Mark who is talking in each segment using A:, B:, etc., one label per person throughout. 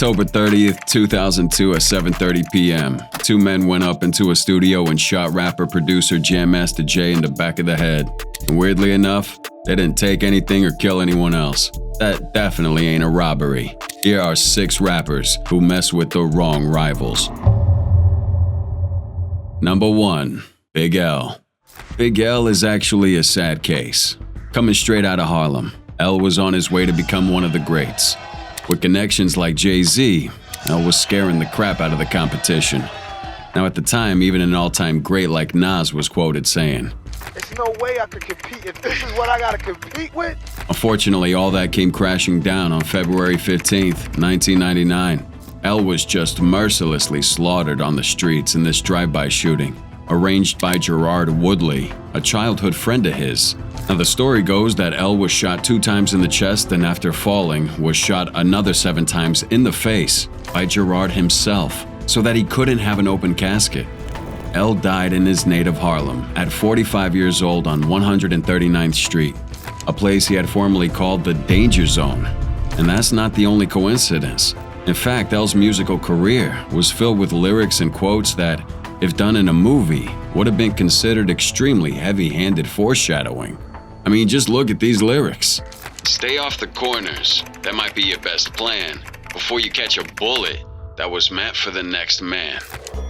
A: October 30th, 2002 at 7:30 p.m., two men went up into a studio and shot rapper-producer Jam Master Jay in the back of the head. And weirdly enough, they didn't take anything or kill anyone else. That definitely ain't a robbery. Here are 6 rappers who mess with the wrong rivals. Number 1. Big L. Big L is actually a sad case. Coming straight out of Harlem, L was on his way to become one of the greats. With connections like Jay-Z, L was scaring the crap out of the competition. Now at the time, even an all-time great like Nas was quoted saying,
B: "There's no way I could compete if this is what I gotta compete with."
A: Unfortunately, all that came crashing down on February 15th, 1999. L was just mercilessly slaughtered on the streets in this drive-by shooting, arranged by Gerard Woodley, a childhood friend of his. Now the story goes that L was shot 2 times in the chest and after falling was shot another 7 times in the face by Gerard himself so that he couldn't have an open casket. L died in his native Harlem at 45 years old on 139th Street, a place he had formerly called the Danger Zone. And that's not the only coincidence. In fact, L's musical career was filled with lyrics and quotes that, if done in a movie, would have been considered extremely heavy-handed foreshadowing. I mean, just look at these lyrics. Stay off the corners, that might be your best plan, before you catch a bullet that was meant for the next man.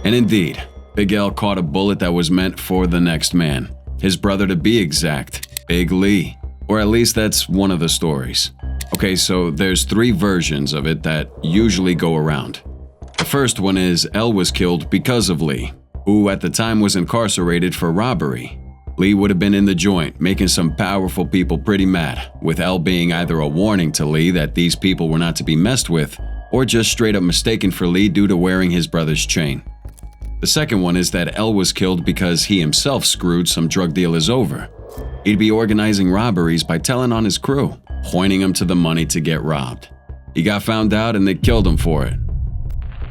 A: And indeed, Big L caught a bullet that was meant for the next man. His brother to be exact, Big Lee. Or at least that's one of the stories. Okay, so there's 3 versions of it that usually go around. The first one is L was killed because of Lee, who at the time was incarcerated for robbery. Lee would have been in the joint, making some powerful people pretty mad, with L being either a warning to Lee that these people were not to be messed with, or just straight up mistaken for Lee due to wearing his brother's chain. The second one is that L was killed because he himself screwed some drug dealers over. He'd be organizing robberies by telling on his crew, pointing them to the money to get robbed. He got found out and they killed him for it.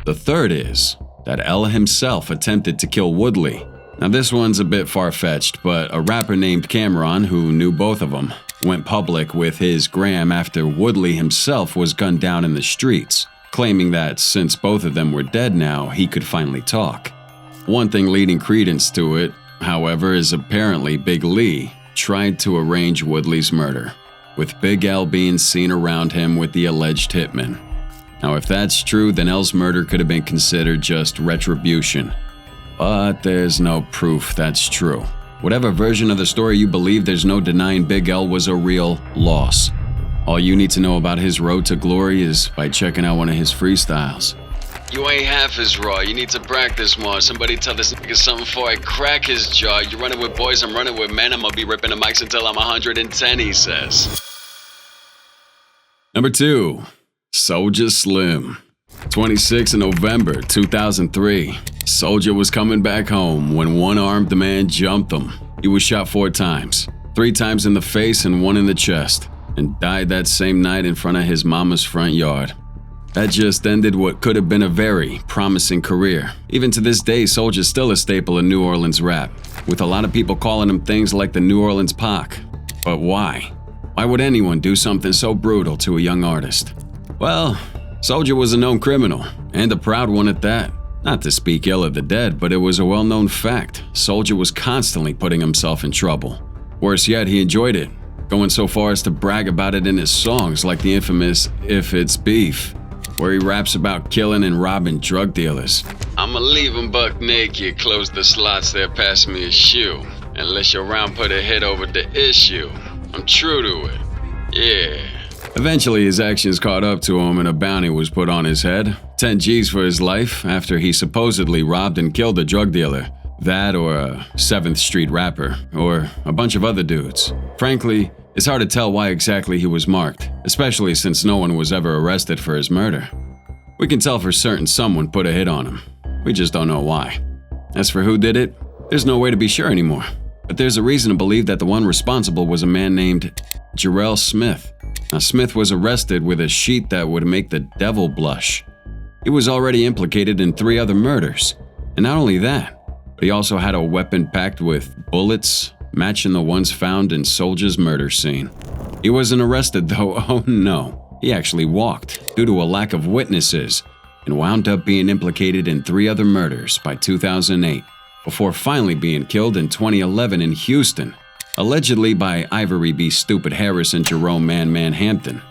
A: The third is that L himself attempted to kill Woodley. Now this one's a bit far-fetched, but a rapper named Cameron, who knew both of them, went public with his gram after Woodley himself was gunned down in the streets, claiming that since both of them were dead now, he could finally talk. One thing leading credence to it, however, is apparently Big Lee tried to arrange Woodley's murder, with Big L being seen around him with the alleged hitman. Now if that's true, then L's murder could have been considered just retribution. But there's no proof that's true. Whatever version of the story you believe, there's no denying Big L was a real loss. All you need to know about his road to glory is by checking out one of his freestyles. You ain't half as raw, you need to practice more. Somebody tell this nigga something before I crack his jaw. You running with boys, I'm running with men. I'm gonna be ripping the mics until I'm 110, he says. Number 2. Soulja Slim. 26 November 2003. Soulja was coming back home when one armed man jumped him. He was shot 4 times, 3 times in the face and 1 in the chest, and died that same night in front of his mama's front yard. That just ended what could have been a very promising career. Even to this day, Soulja's still a staple in New Orleans rap, with a lot of people calling him things like the New Orleans Pac. But why? Why would anyone do something so brutal to a young artist? Well, Soulja was a known criminal, and a proud one at that. Not to speak ill of the dead, but it was a well-known fact. Soulja was constantly putting himself in trouble. Worse yet, he enjoyed it, going so far as to brag about it in his songs like the infamous If It's Beef, where he raps about killing and robbing drug dealers. I'ma leave 'em buck naked, close the slots there, pass me a shoe. Unless your round put a hit over the issue. I'm true to it, yeah. Eventually, his actions caught up to him and a bounty was put on his head. 10 G's for his life after he supposedly robbed and killed a drug dealer. That or a 7th Street rapper, or a bunch of other dudes. Frankly, it's hard to tell why exactly he was marked, especially since no one was ever arrested for his murder. We can tell for certain someone put a hit on him. We just don't know why. As for who did it, there's no way to be sure anymore. But there's a reason to believe that the one responsible was a man named Jarrell Smith. Now, Smith was arrested with a sheet that would make the devil blush. He was already implicated in 3 other murders. And not only that, but he also had a weapon packed with bullets matching the ones found in Soulja's murder scene. He wasn't arrested though, oh no. He actually walked due to a lack of witnesses and wound up being implicated in 3 other murders by 2008, before finally being killed in 2011 in Houston, allegedly by Ivory B. Stupid Harris and Jerome Man Hampton.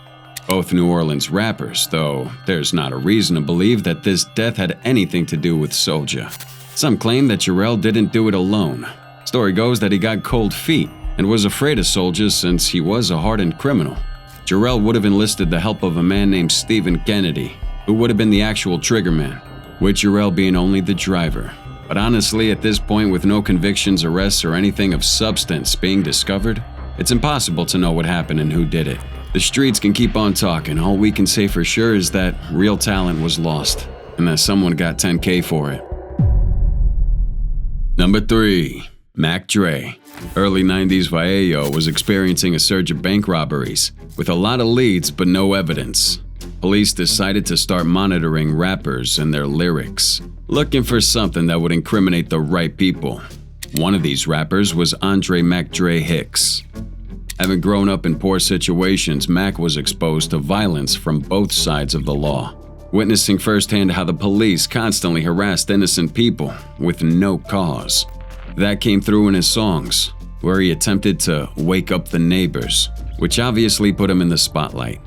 A: Both New Orleans rappers, though there's not a reason to believe that this death had anything to do with Soulja. Some claim that Jarrell didn't do it alone. Story goes that he got cold feet and was afraid of Soulja since he was a hardened criminal. Jarrell would have enlisted the help of a man named Stephen Kennedy, who would have been the actual triggerman, with Jarrell being only the driver. But honestly, at this point, with no convictions, arrests, or anything of substance being discovered, it's impossible to know what happened and who did it. The streets can keep on talking. All we can say for sure is that real talent was lost, and that someone got $10K for it. Number 3. Mac Dre. Early 90s Vallejo was experiencing a surge of bank robberies, with a lot of leads but no evidence. Police decided to start monitoring rappers and their lyrics, looking for something that would incriminate the right people. One of these rappers was Andre Mac Dre Hicks. Having grown up in poor situations, Mac was exposed to violence from both sides of the law, witnessing firsthand how the police constantly harassed innocent people with no cause. That came through in his songs, where he attempted to wake up the neighbors, which obviously put him in the spotlight.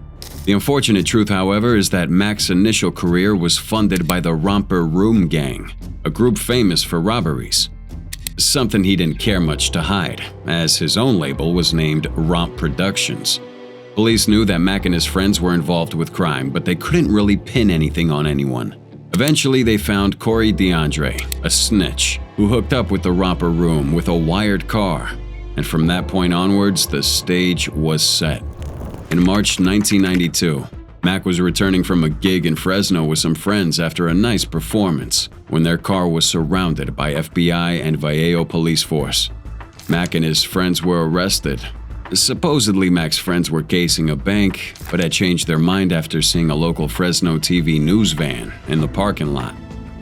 A: The unfortunate truth, however, is that Mac's initial career was funded by the Romper Room Gang, a group famous for robberies. Something he didn't care much to hide, as his own label was named Romp Productions. Police knew that Mac and his friends were involved with crime, but they couldn't really pin anything on anyone. Eventually, they found Corey DeAndre, a snitch, who hooked up with the Romper Room with a wired car, and from that point onwards, the stage was set. In March 1992, Mac was returning from a gig in Fresno with some friends after a nice performance when their car was surrounded by FBI and Vallejo police force. Mac and his friends were arrested. Supposedly, Mac's friends were casing a bank, but had changed their mind after seeing a local Fresno TV news van in the parking lot.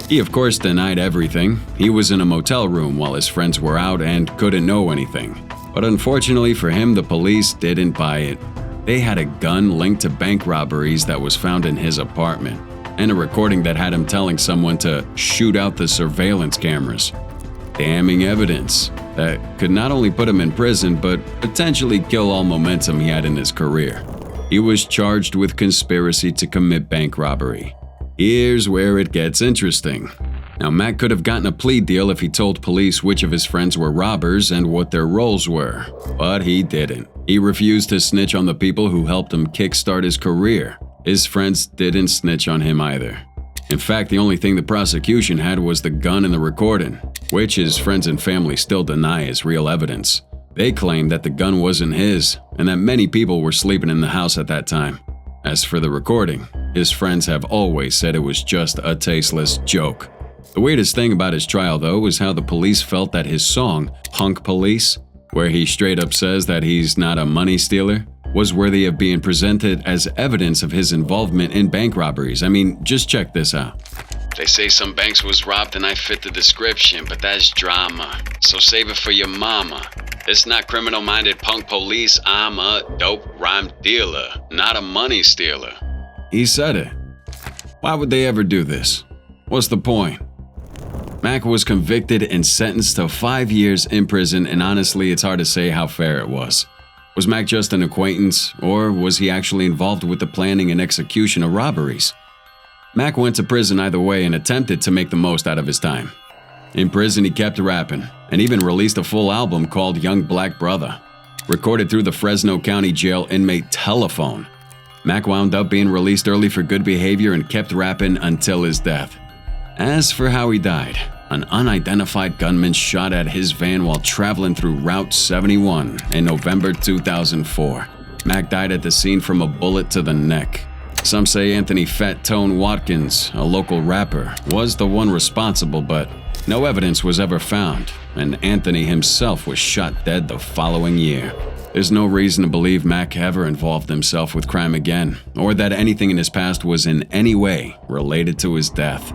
A: He, of course, denied everything. He was in a motel room while his friends were out and couldn't know anything. But unfortunately for him, the police didn't buy it. They had a gun linked to bank robberies that was found in his apartment, and a recording that had him telling someone to shoot out the surveillance cameras. Damning evidence that could not only put him in prison, but potentially kill all momentum he had in his career. He was charged with conspiracy to commit bank robbery. Here's where it gets interesting. Now, Mac could have gotten a plea deal if he told police which of his friends were robbers and what their roles were, but he didn't. He refused to snitch on the people who helped him kickstart his career. His friends didn't snitch on him either. In fact, the only thing the prosecution had was the gun and the recording, which his friends and family still deny as real evidence. They claim that the gun wasn't his, and that many people were sleeping in the house at that time. As for the recording, his friends have always said it was just a tasteless joke. The weirdest thing about his trial, though, was how the police felt that his song, Punk Police, where he straight up says that he's not a money stealer, was worthy of being presented as evidence of his involvement in bank robberies. I mean, just check this out. They say some banks was robbed and I fit the description, but that's drama, so save it for your mama. It's not criminal-minded punk police, I'm a dope rhyme dealer, not a money stealer. He said it. Why would they ever do this? What's the point? Mac was convicted and sentenced to 5 years in prison, and honestly, it's hard to say how fair it was. Was Mac just an acquaintance, or was he actually involved with the planning and execution of robberies? Mac went to prison either way and attempted to make the most out of his time. In prison, he kept rapping, and even released a full album called Young Black Brother, recorded through the Fresno County Jail inmate telephone. Mac wound up being released early for good behavior and kept rapping until his death. As for how he died, an unidentified gunman shot at his van while traveling through Route 71 in November 2004. Mac died at the scene from a bullet to the neck. Some say Anthony Fat Tone Watkins, a local rapper, was the one responsible, but no evidence was ever found, and Anthony himself was shot dead the following year. There's no reason to believe Mac ever involved himself with crime again, or that anything in his past was in any way related to his death.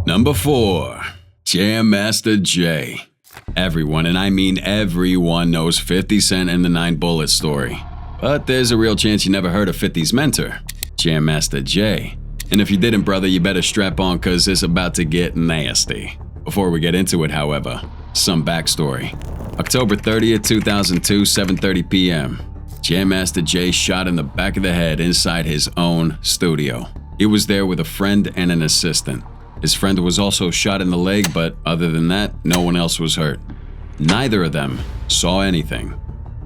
A: Number 4. Jam Master Jay. Everyone, and I mean everyone, knows 50 Cent and the 9 Bullets story. But there's a real chance you never heard of 50's mentor, Jam Master Jay. And if you didn't, brother, you better strap on cause it's about to get nasty. Before we get into it, however, some backstory. October 30th, 2002, 7:30 p.m. Jam Master Jay shot in the back of the head inside his own studio. He was there with a friend and an assistant. His friend was also shot in the leg, but other than that, no one else was hurt. Neither of them saw anything.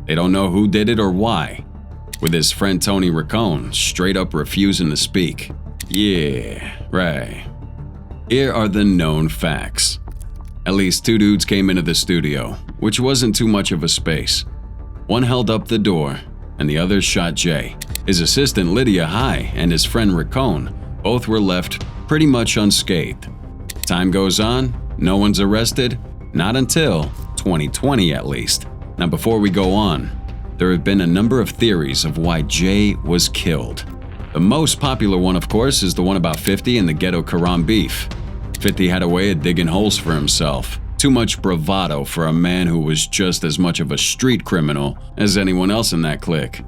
A: They don't know who did it or why, with his friend Tony Riccone straight up refusing to speak. Yeah, right. Here are the known facts. At least 2 dudes came into the studio, which wasn't too much of a space. One held up the door, and the other shot Jay. His assistant Lydia High and his friend Riccone both were left pretty much unscathed. Time goes on, no one's arrested, not until 2020 at least. Now before we go on, there have been a number of theories of why Jay was killed. The most popular one, of course, is the one about 50 and the ghetto Quran beef. 50 had a way of digging holes for himself. Too much bravado for a man who was just as much of a street criminal as anyone else in that clique.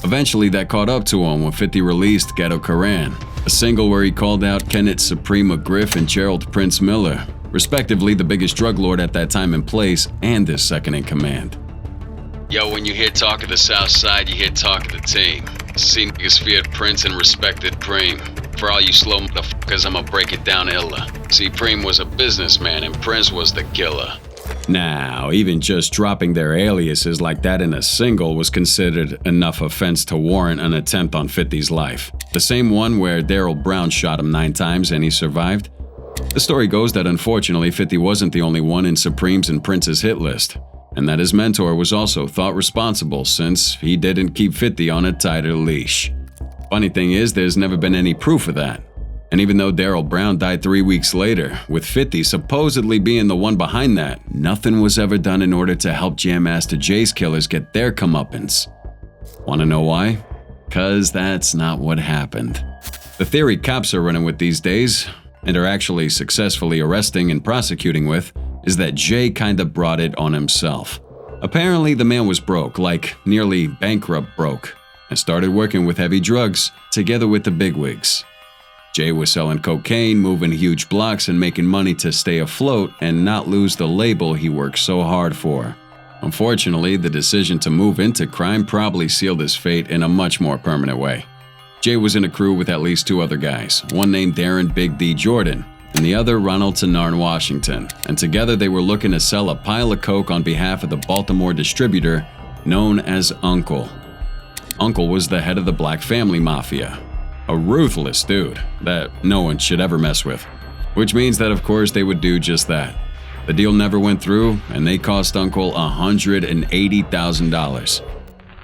A: Eventually that caught up to him when 50 released Ghetto Quran, a single where he called out Kenneth Supreme McGriff and Gerald Prince Miller, respectively the biggest drug lord at that time in place and his second in command.
C: Yo, when you hear talk of the South Side, you hear talk of the team. See niggas feared Prince and respected Preem. For all you slow motherfuckers, I'ma break it down illa. See, Preem was a businessman and Prince was the killer.
A: Now, even just dropping their aliases like that in a single was considered enough offense to warrant an attempt on 50's life. The same one where Daryl Brown shot him 9 times and he survived. The story goes that unfortunately 50 wasn't the only one in Supreme's and Prince's hit list, and that his mentor was also thought responsible since he didn't keep 50 on a tighter leash. Funny thing is, there's never been any proof of that. And even though Daryl Brown died 3 weeks later, with 50 supposedly being the one behind that, nothing was ever done in order to help Jam Master Jay's killers get their comeuppance. Wanna know why? 'Cause that's not what happened. The theory cops are running with these days, and are actually successfully arresting and prosecuting with, is that Jay kinda brought it on himself. Apparently the man was broke, like nearly bankrupt broke, and started working with heavy drugs together with the bigwigs. Jay was selling cocaine, moving huge blocks, and making money to stay afloat and not lose the label he worked so hard for. Unfortunately, the decision to move into crime probably sealed his fate in a much more permanent way. Jay was in a crew with at least 2 other guys, one named Darren Big D Jordan, and the other Ronald Tenarn Washington, and together they were looking to sell a pile of coke on behalf of the Baltimore distributor known as Uncle. Uncle was the head of the Black Family Mafia, a ruthless dude that no one should ever mess with, which means that of course they would do just that. The deal never went through, and they cost Uncle $180,000.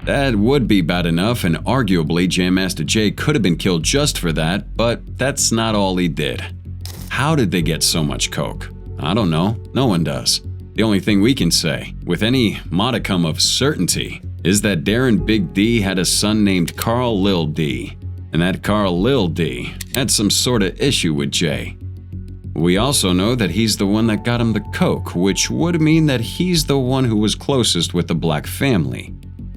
A: That would be bad enough, and arguably Jam Master Jay could have been killed just for that, but that's not all he did. How did they get so much coke? I don't know, no one does. The only thing we can say, with any modicum of certainty, is that Darren Big D had a son named Carl Lil D, and that Carl Lil D had some sort of issue with Jay. We also know that he's the one that got him the coke, which would mean that he's the one who was closest with the Black family.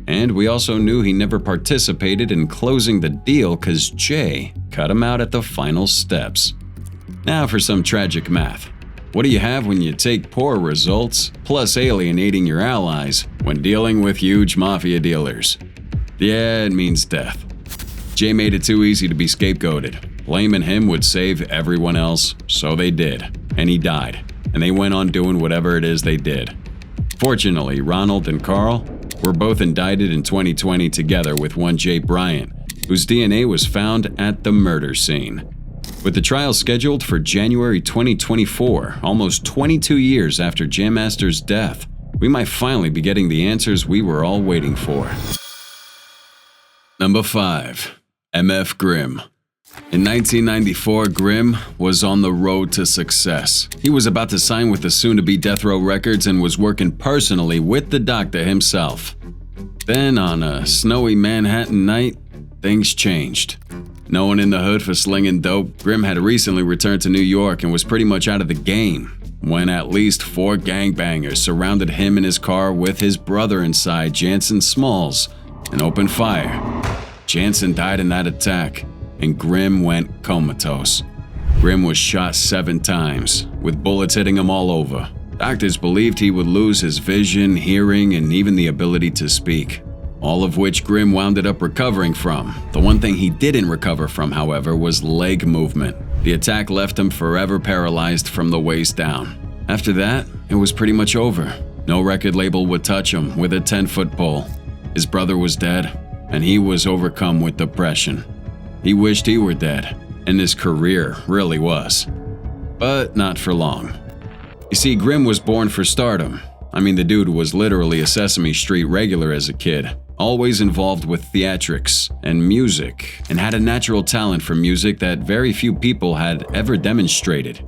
A: And we also knew he never participated in closing the deal because Jay cut him out at the final steps. Now for some tragic math. What do you have when you take poor results plus alienating your allies when dealing with huge mafia dealers? Yeah, it means death. Jay made it too easy to be scapegoated. Blaming him would save everyone else, so they did. And he died, and they went on doing whatever it is they did. Fortunately, Ronald and Carl were both indicted in 2020 together with one Jay Bryant, whose DNA was found at the murder scene. With the trial scheduled for January 2024, almost 22 years after Jam Master's death, we might finally be getting the answers we were all waiting for. Number 5. MF Grimm. In 1994, Grimm was on the road to success. He was about to sign with the soon-to-be Death Row Records and was working personally with the doctor himself. Then, on a snowy Manhattan night, things changed. Known in the hood for slinging dope, Grimm had recently returned to New York and was pretty much out of the game when at least 4 gangbangers surrounded him in his car with his brother inside, Jansen Smalls, and opened fire. Jansen died in that attack, and Grimm went comatose. Grimm was shot 7 times, with bullets hitting him all over. Doctors believed he would lose his vision, hearing, and even the ability to speak, all of which Grimm wound up recovering from. The one thing he didn't recover from, however, was leg movement. The attack left him forever paralyzed from the waist down. After that, it was pretty much over. No record label would touch him with a 10-foot pole. His brother was dead, and he was overcome with depression. He wished he were dead, and his career really was. But not for long. You see, Grimm was born for stardom. I mean, the dude was literally a Sesame Street regular as a kid, always involved with theatrics and music, and had a natural talent for music that very few people had ever demonstrated.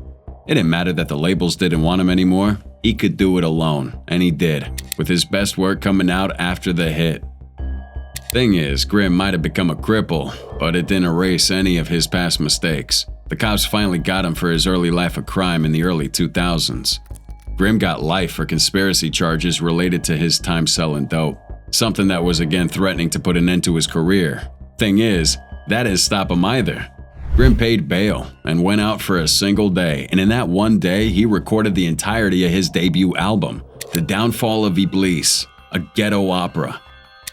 A: It didn't matter that the labels didn't want him anymore. He could do it alone, and he did, with his best work coming out after the hit. Thing is, Grimm might have become a cripple, but it didn't erase any of his past mistakes. The cops finally got him for his early life of crime in the early 2000s. Grimm got life for conspiracy charges related to his time selling dope, something that was again threatening to put an end to his career. Thing is, that didn't stop him either. Grimm paid bail and went out for a single day, and in that one day, he recorded the entirety of his debut album, The Downfall of Iblis, a ghetto opera.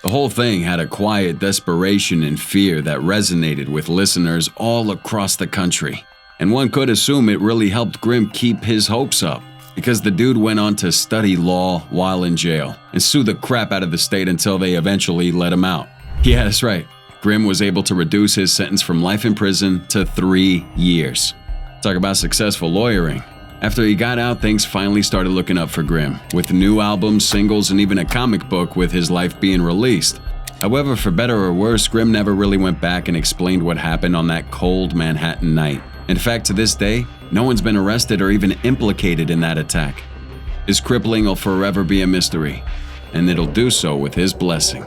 A: The whole thing had a quiet desperation and fear that resonated with listeners all across the country. And one could assume it really helped Grimm keep his hopes up, because the dude went on to study law while in jail and sue the crap out of the state until they eventually let him out. Yeah, that's right. Grimm was able to reduce his sentence from life in prison to 3 years. Talk about successful lawyering. After he got out, things finally started looking up for Grimm, with new albums, singles, and even a comic book with his life being released. However, for better or worse, Grimm never really went back and explained what happened on that cold Manhattan night. In fact, to this day, no one's been arrested or even implicated in that attack. His crippling will forever be a mystery, and it'll do so with his blessing.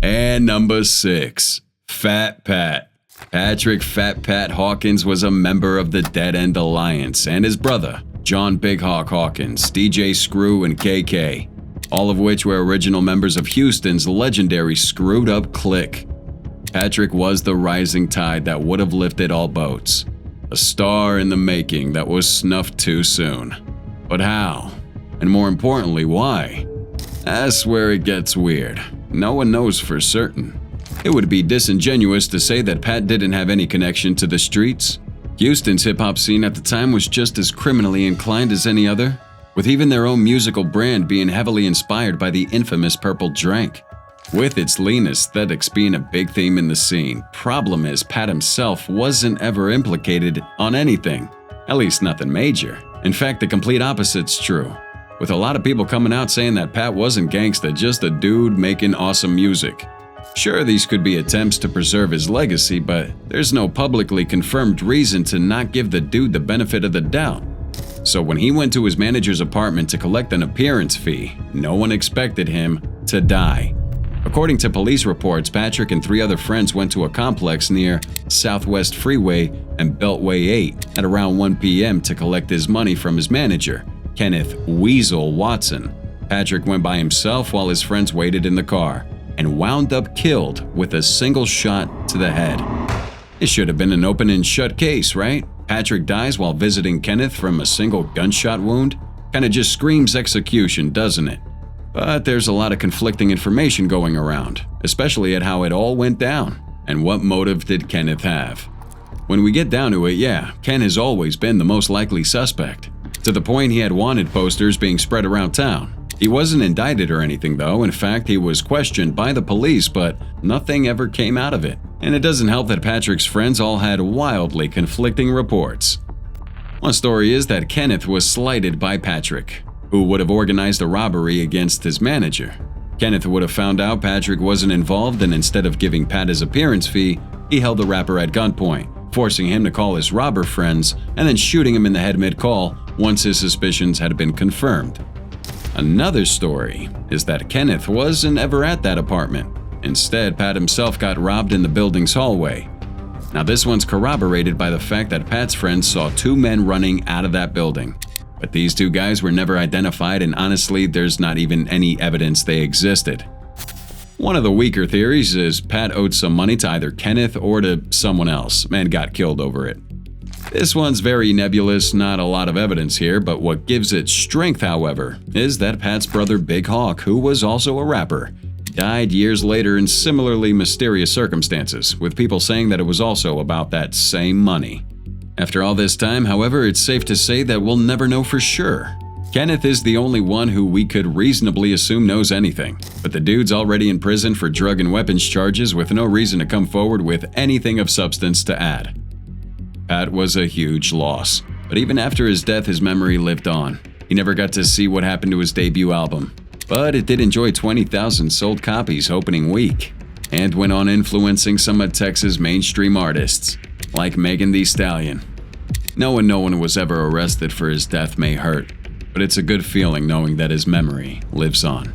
A: And number 6, Fat Pat. Patrick Fat Pat Hawkins was a member of the Dead End Alliance, and his brother, John Big Hawk Hawkins, DJ Screw, and KK, all of which were original members of Houston's legendary Screwed Up Clique. Patrick was the rising tide that would have lifted all boats. A star in the making that was snuffed too soon. But how? And more importantly, why? That's where it gets weird. No one knows for certain. It would be disingenuous to say that Pat didn't have any connection to the streets. Houston's hip-hop scene at the time was just as criminally inclined as any other, with even their own musical brand being heavily inspired by the infamous Purple Drank. With its lean aesthetics being a big theme in the scene, problem is Pat himself wasn't ever implicated on anything, at least nothing major. In fact, the complete opposite's true, with a lot of people coming out saying that Pat wasn't gangsta, just a dude making awesome music. Sure, these could be attempts to preserve his legacy, but there's no publicly confirmed reason to not give the dude the benefit of the doubt. So when he went to his manager's apartment to collect an appearance fee, no one expected him to die. According to police reports, Patrick and 3 other friends went to a complex near Southwest Freeway and Beltway 8 at around 1 p.m. to collect his money from his manager, Kenneth Weasel Watson. Patrick went by himself while his friends waited in the car, and wound up killed with a single shot to the head. It should have been an open and shut case, right? Patrick dies while visiting Kenneth from a single gunshot wound? Kinda just screams execution, doesn't it? But there's a lot of conflicting information going around, especially at how it all went down, and what motive did Kenneth have. When we get down to it, yeah, Ken has always been the most likely suspect, to the point he had wanted posters being spread around town. He wasn't indicted or anything though. In fact, he was questioned by the police, but nothing ever came out of it. And it doesn't help that Patrick's friends all had wildly conflicting reports. One story is that Kenneth was slighted by Patrick, who would have organized a robbery against his manager. Kenneth would have found out Patrick wasn't involved, and instead of giving Pat his appearance fee, he held the rapper at gunpoint, forcing him to call his robber friends and then shooting him in the head mid-call once his suspicions had been confirmed. Another story is that Kenneth wasn't ever at that apartment. Instead, Pat himself got robbed in the building's hallway. Now this one's corroborated by the fact that Pat's friends saw 2 men running out of that building. But these 2 guys were never identified, and honestly, there's not even any evidence they existed. One of the weaker theories is Pat owed some money to either Kenneth or to someone else and got killed over it. This one's very nebulous, not a lot of evidence here, but what gives it strength, however, is that Pat's brother Big Hawk, who was also a rapper, died years later in similarly mysterious circumstances, with people saying that it was also about that same money. After all this time, however, it's safe to say that we'll never know for sure. Kenneth is the only one who we could reasonably assume knows anything, but the dude's already in prison for drug and weapons charges with no reason to come forward with anything of substance to add. Pat was a huge loss, but even after his death, his memory lived on. He never got to see what happened to his debut album, but it did enjoy 20,000 sold copies opening week, and went on influencing some of Texas mainstream artists, like Megan Thee Stallion. Knowing no one was ever arrested for his death may hurt, but it's a good feeling knowing that his memory lives on.